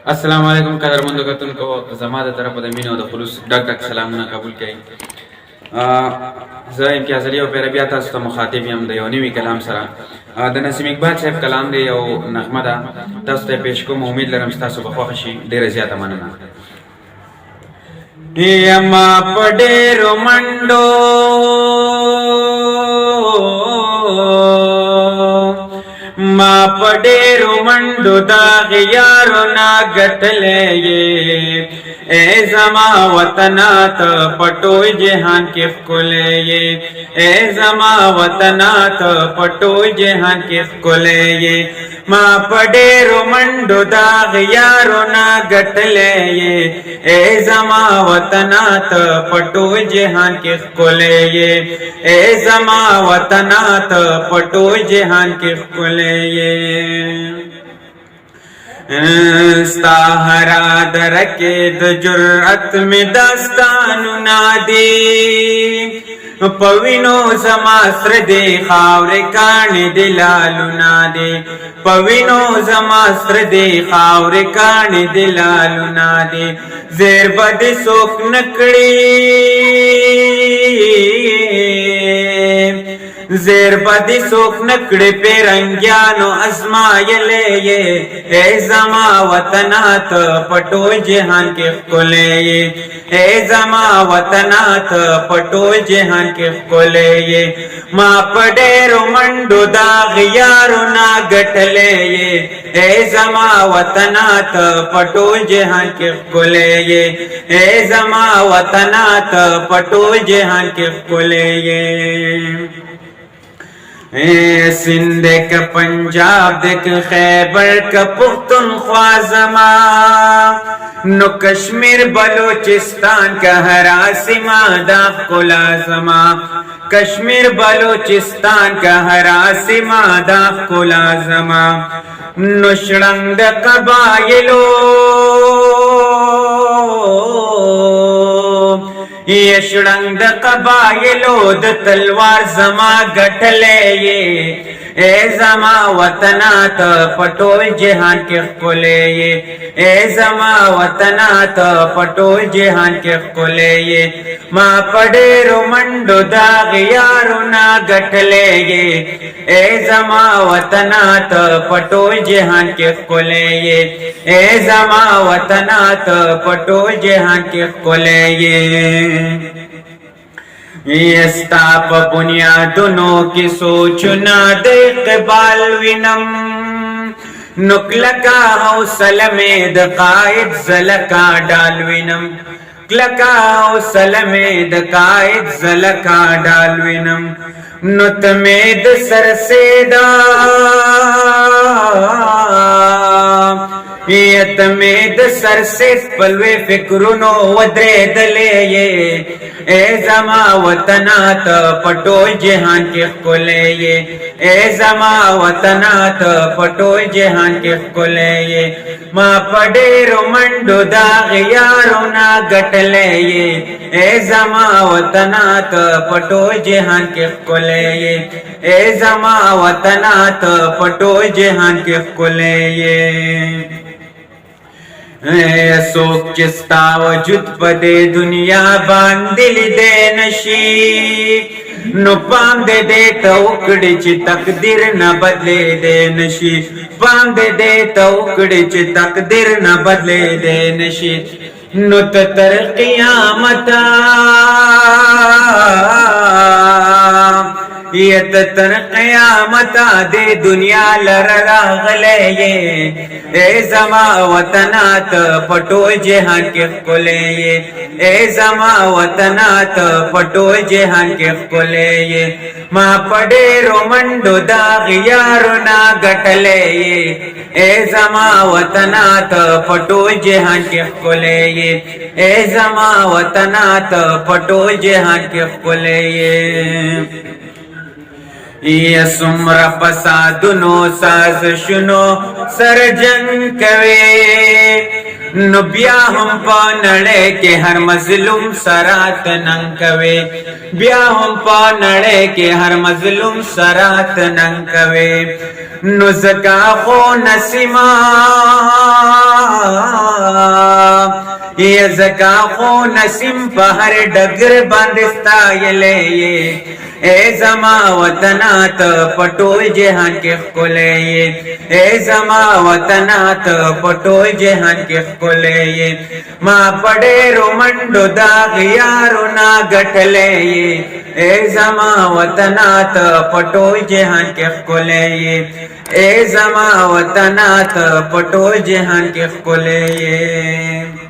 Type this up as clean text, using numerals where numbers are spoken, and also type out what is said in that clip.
अस्सलाम वालेकुम कदरमंदो कतन को जमा द तरफ द मीनो द खुलूस डक डक सलामना कबूल कई ज इम्तियाज अली और बिया तस्ता मुखातिब हम द योनी कलाम सरा द नसीम इकबाल साहब कलाम दे ओ नगमा दा तस्ते पेश को उम्मीद लरम तاسو बखवाखशी ډیره زیاته مننه یما پډېرو منډو ما پډېرو منډو دا غیارو نا غټلې اے زما وطنا ته پټوي جهان کې خلې اے زما وطنا ته پټوي جهان کې خلې ما پډېرو منډو دا غیارو نا غټلې اے زما وطنا ته پټوي جهان کې خلې اے زما وطنا ته پټوي جهان کې خلې ستا هرا درکې د جرأت می داستانو نادي پوینو زما سر دی خاورې کاڼې د لالو نادي پوینو زما سر دی خاورې کاڼې د لالو نادي زیر بد څوک نکړي زیر بدی سوک نکڑی پیرنگیانو ازمائلے اے زما وطنات پٹو جہان کے خلے اے زما وطنات پٹو جہان کے خلے ما پڈیرو منڈو دا غیارو نا گٹلے اے زما وطنات پٹو جہان کے خلے اے زما وطنات پٹو جہان کے خلے سندھ کا پنجاب دیکھ خیبر کا پختونخوا زما نو کشمیر بلوچستان کا ہرا سما دا کلا زما کشمیر بلوچستان کا ہرا سما دا کلا زما نو شڑنگ قبائلو یشڑنگ د قبائلو د تلوار زما گٹھلے اے زما وطنات پٹول جہان کے خلے اے زما وطنات پٹول جہان کے خلے ما پڈیرو منڈو دا غیارو نا گٹھلے اے زما وطنات پٹول جہان کے خلے اے زما وطنات پٹول جہان کے خلے یستا پا بنیادونو کی سوچنا دے اقبال وینم نکلکا حوصل میں د قائد زلکا ڈال وینم کلکا حوصل میں د قائد زلکا ڈال وینم نت میں د سر سے دا یت میں د سر سے پلوے فکرونو ودرے دلے اے زما وطنات پٹو جہان کے خلے اے زما وطنات پٹو جہان کے خلے ما پڈیرو منڈو دا غیارو نا گٹلے اے زما وطنات پٹو جہان کے خلے اے زما وطنات پٹو جہان کے خلے سوک چستا وجود پدے دنیا باندل دے نشی نو پام دے دے تا اکڑی چی تقدیر نہ بدلے دے نشی پام دے دے تا اکڑی چی تقدیر نہ بدلے دے نشی نو تر قیامتا یت تر قیامتا دے دنیا لراغلے اے زما وطنات پٹو جہان کے خلے اے زما وطنات پٹو جہان کے خلے ما پڈیرو منڈو دا غیارو نا گٹلے اے زما وطنات پٹو جہان کے خلے اے زما وطنات پٹو جہان کے خلے یا سمر فسادنو ساز شنو سر جنگ کوي نو بیا هم پا نڑے کے ہر مظلوم سرات ننگ کوي بیا هم پا نڑے کے ہر مظلوم سرات ننگ کوي نو زکا خو نسیما ये زکا خو نسیم په هر ډګر باندې ستایلې اے زما وطنا ته پټول جهان کې ښکلې اے زما وطنا ته پټول جهان کې ښکلې ما پډېرو منډو دا غیارو نا غټلې اے زما وطنا ته پټول جهان کې ښکلې اے زما وطنا ته پټول جهان کې ښکلې